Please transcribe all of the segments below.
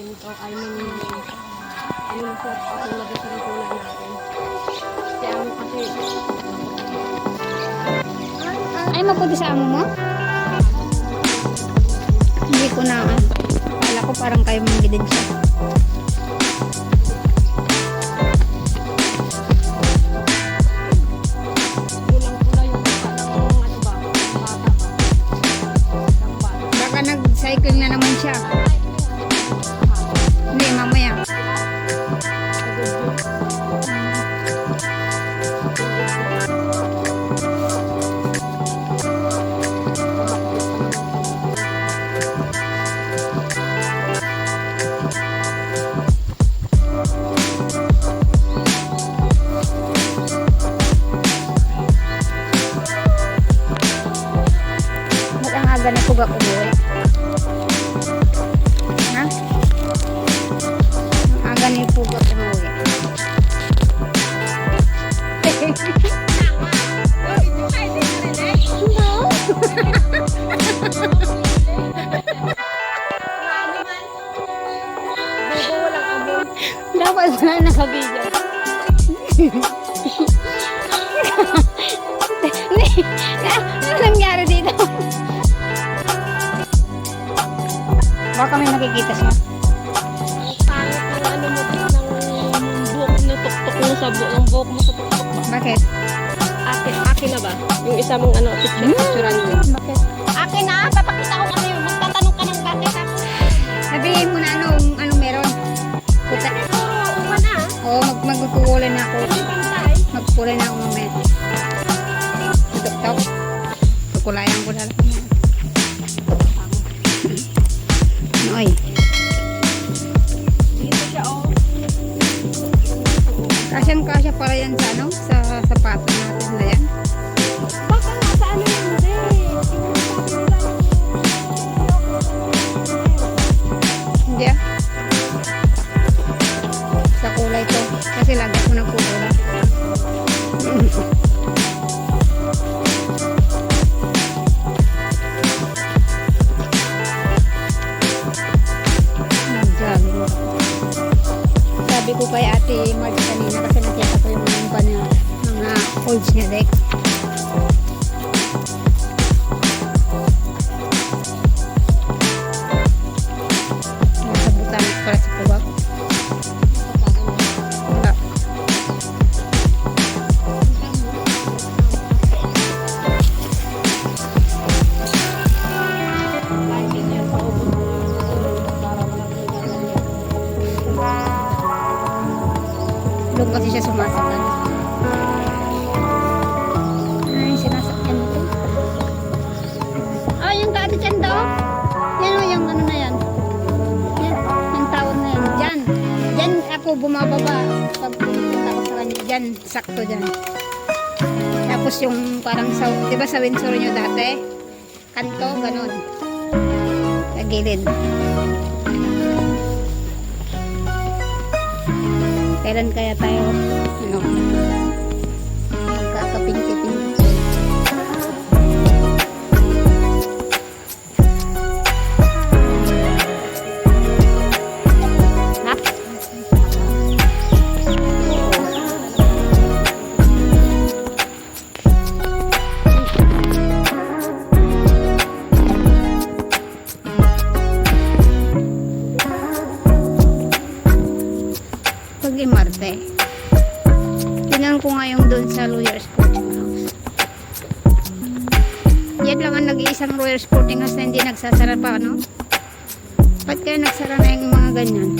ito. I mean, po ako nag-asal kulay natin. Kaya ano kasi, Ay, maputi sa amo mo? Hindi ko na. Kala ko parang kayo mong din siya. kulang-kulay yung mukha ng ano ba, ng bata ba. Ng bata. Baka nag-cycle na naman siya. Hindi, mamaya. Ba't ang aga na pugak umuwi? Ha? Ang aga na pugak umuwi. Dapat na nakabidyo. Ano nangyari dito? Baka may nakikita siya. Pangit ng ano mo, ng buhok na tuktok mo sa buhok mo sa tuktok ba? Bakit? Akin na ba? Yung isa mong ano, picturean mo. Bakit? Akin na, papakita ko kasi yung magtatanong ka ng bakit ako. Sabihin mo na anong meron. Puta. Uma na. Oo, magkukulay na ako. Pantay. Magkulay na ako mamaya. Tok-tok. Kukulayan ko na lang. Noy. Dito siya, oh. Kasyang-kasya para yan sa ano? Sa sapato natin na yan. Baka nasa ano yun, Hindi ah. Sa kulay ko. Kasi lagi ko nagkukulay. Jogging. Sabi ko kay Ate Marge kanina kasi nakita ko yung mga folds niya dek. Nasabutan para sa kubak. Wala. Doon kasi siya sumasaktan. Ay, sinasakyan ko. Ah, yung dati dyan daw. Yan o, yung ano na yan. Yan, yung tower na yan. Dyan. Dyan ako bumababa. Pag pumunta ko sa kanya. Dyan, sakto dyan. Tapos yung parang sa, di ba sa Windsor nyo dati? Kanto, ganun. Sa gilid. Kailan kaya tayo ano magkakapinti-pinti? Ha? Pag-imarte. Tingnan ko nga yung doon sa Royal Sporting House. Yan lang ang nag-iisang Royal Sporting House na hindi nagsasara pa, no? Ba't kaya nagsara na yung mga ganyan?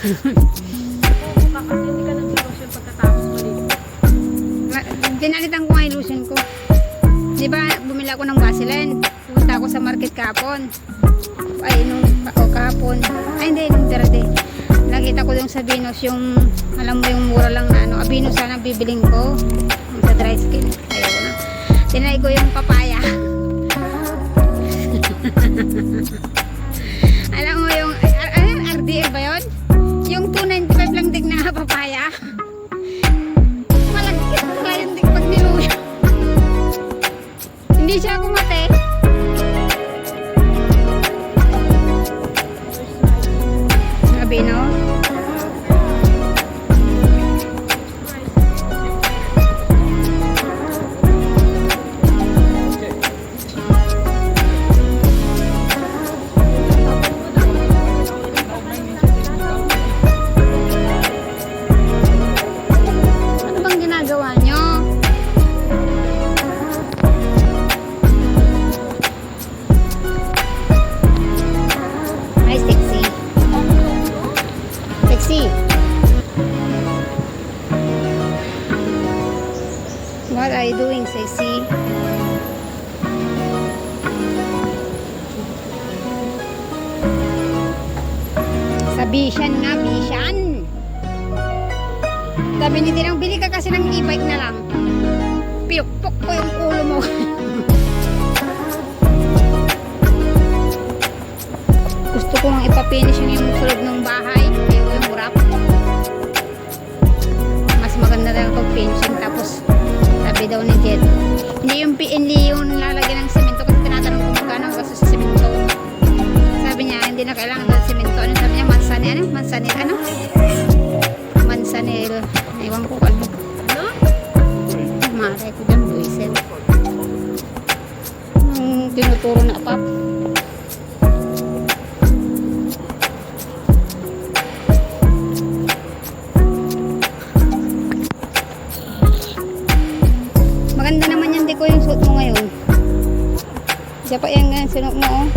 Hindi ka nag-lotion pagkatapos mo dito. Pinalitan ko nga yung lotion ko. Di ba, bumili ako ng Vaseline. Pumunta ako sa market kahapon. Ay, kahapon. Ay, hindi, nung Thursday. Nakita ko yung sa Venus, yung, alam mo yung mura lang na ano, Venus sana bibiling ko. Yung sa dry skin. Ayaw ko na. Tinay ko yung papaya. Alam mo yung, RDA ba yun? Yung 295 lang dig na papaya. Malagkit pala yung dig pag niluya. Hindi siya kumate. Sabi no? Ano bang ginagawa nyo? Ay, sexy. Sexy. What are you doing, sexy? Sa Bishan nga, Bishan. Sabi ni Tinang, bili ka kasi ng e-bike na lang. Piyukpok ko yung ulo mo. Gusto ko lang ipapinish yung sulog ng bahay. Ayoko yung wrap. Mas maganda lang pag finishing. Tapos, sabi daw ni Jet, hindi yung lalagyan ng semento kasi tinatanong ko magkano kasi sa semento. Sabi niya, hindi na kailangan daw semento. Ano sabi niya? Mansanil. Ewan ko ano. Ano? Maray ko dyan, buisit. Tinuturo na pap. Maganda naman yan, di ko yung suot mo ngayon. Siya pa yan ganyan, suot mo oh.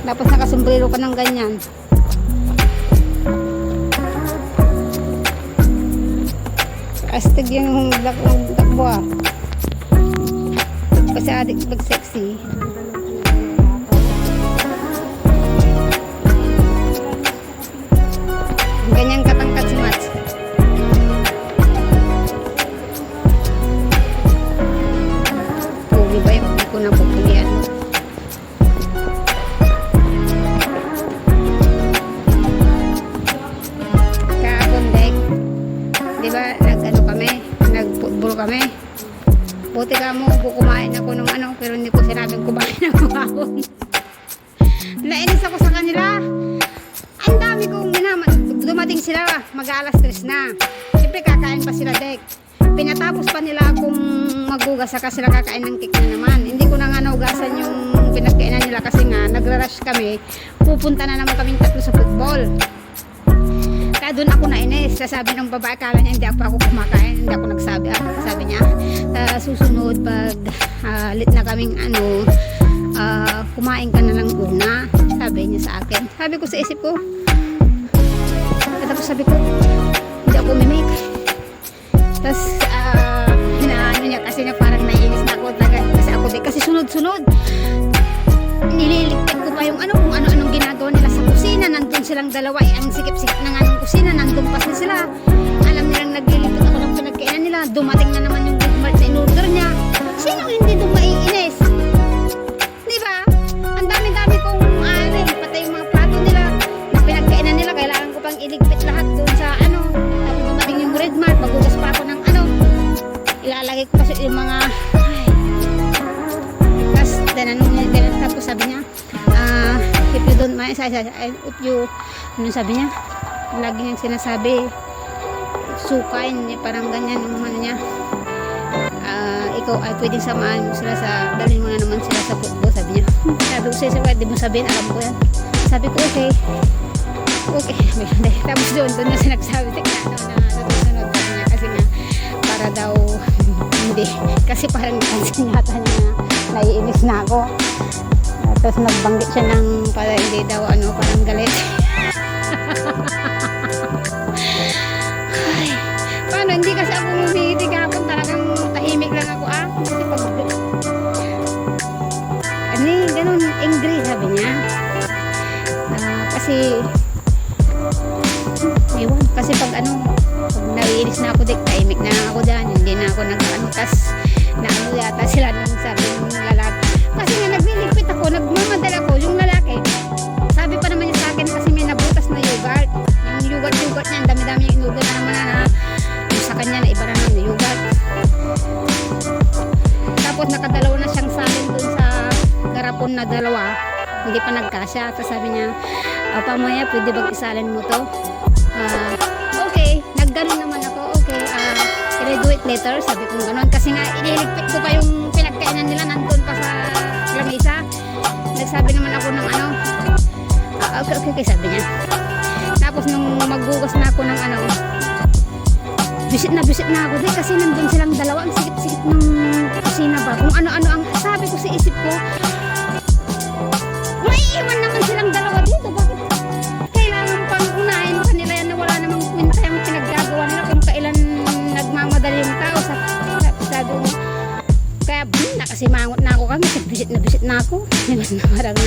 Tapos nakasombrero ka ng ganyan. Astig yung takbo ah. Kasi adik pag sexy. Ganyan katangkat si Mats. Pugi ba yung hindi ko na pupulian mo? Kahapon dek, di ba nag-ano kami, nag-football kami. Buti ka mo, kumain ako ng ano, pero hindi ko sinabing kumain ng kahapon. Nainis ako sa kanila. Ang dami kong dumating sila, mag-alas 3 na. Siyempre kakain pa sila dek. Pinatapos pa nila akong magugas saka sila kakain ng cake na naman. Hindi ko na nga naugasan yung pinagkainan nila kasi nga nagra-rush kami. Pupunta na naman kaming tatlo sa football. Kaya doon ako nainis. Sasabi ng babae, akala niya hindi ako kumakain. Hindi ako nagsabi. Sabi niya, susunod pag lit na kaming ano, kumain ka na lang una. Sabi niya sa akin. Sabi ko sa isip ko. Tapos sabi ko, hindi ako mimik. Tapos, hinaano niya kasi na parang naiinis na ako. Kasi ako din, kasi sunod-sunod. Nililigpit ko pa yung ano, kung ano-anong ginagawa nila sa kusina. Nandun silang dalawa, ang sikip-sikip ng anong kusina. Nandun pa sila. Alam nilang naglilipot ako ng pinagkainan nila. Dumating na naman yung Good Mart na in-order niya. Sino hindi doon maiinis? Diba? Ang dami-dami kong patay yung mga plato nila. Na pinagkainan nila, kailangan ko pang iligpit lahat doon sa ano. Tapos dumating yung Red Mart, magugas pa ako ng ano. Ilalagay ko kasi yung mga tapos tinanong niya, tapos sabi niya if you don't mind, if you ano sabi niya, lagi niyang sinasabi sukain niya, parang ganyan yung ano niya, ikaw ay pwedeng samahan mo sila sa, dalhin mo na naman sila sa football, sabi niya. Sabi ko siya, di mo sabihin, alam ko yan. Sabi ko okay. Tapos doon na sinagsabi na natusunod niya kasi nga para daw hindi, kasi parang napansin yata niya na naiinis na ako. Tapos nagbanggit siya ng para hindi daw ano, parang galit. Kasi pag naiinis na ako, tahimik na lang ako dyan. Hindi na ako nag-ano. Tas, yata sila nung sabi ng lalaki. Kasi nga nagliligpit ako, nagmamadala ko. Yung lalaki, sabi pa naman niya sa akin kasi may nabutas na yogurt. Yung yogurt niya, ang dami-dami yung inugot na naman na yung sa kanya na iba na naman yung yogurt. Tapos nakadalawa na siyang salin dun sa garapon na dalawa. Hindi pa nagkasya. Tapos sabi niya, pamaya, pwede bang isalin mo to? Okay, nagganon naman ako. Okay, can I do it later? Sabi ko ganon. Kasi nga, iniligpit ko pa yung pinagkainan nila nandun pa sa lamesa. Nagsabi naman ako ng okay, sabi niya. Tapos nung magbugas na ako ng bisit na ako din kasi nandun silang dalawa. Ang sikip-sikip ng kusina ba? Kung ano-ano ang sabi ko sa isip ko, maiiwan naman silang dalawa dito. Bakit kailangan pang unahin pa nila yan na wala namang kwenta yung pinaggagawa nila kung kailan nagmamadali yung tao sa sabi ko. Kaya nakasimangot na ako kami. Bisit na ako. Parang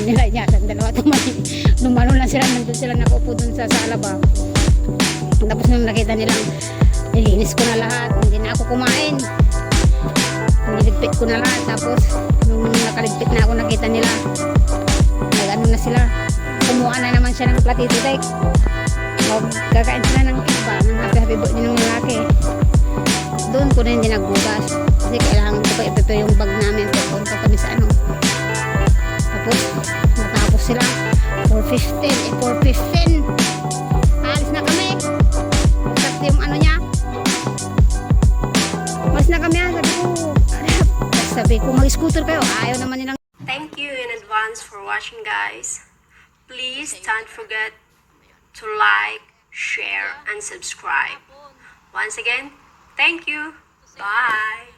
nila niya ang dalawa. Lumano lang sila. Nandun sila nakaupo dun sa sala ba. Tapos nung nakita nilang nilinis ko na lahat. Hindi na ako kumain. Niligpit ko na lahat. Tapos nung nakaligpit na ako nakita nila. Nag-ano na sila. Kumuha na naman siya ng platito. Magkakain sila ng iba. Ng happy birthday ng lalaki. Doon ko na hindi nagbugas. Kasi kailangan ko pa i-prepare yung bag namin. Pupunta kami sa Tapos natapos sila. 4:15. Alis na kami. Kasi yung niya. Alis na kami. Sabi ko mag-scooter kayo. Ayaw naman nilang. Thank you in advance for watching, guys. Please don't forget to like, share, and subscribe. Once again, thank you. Bye.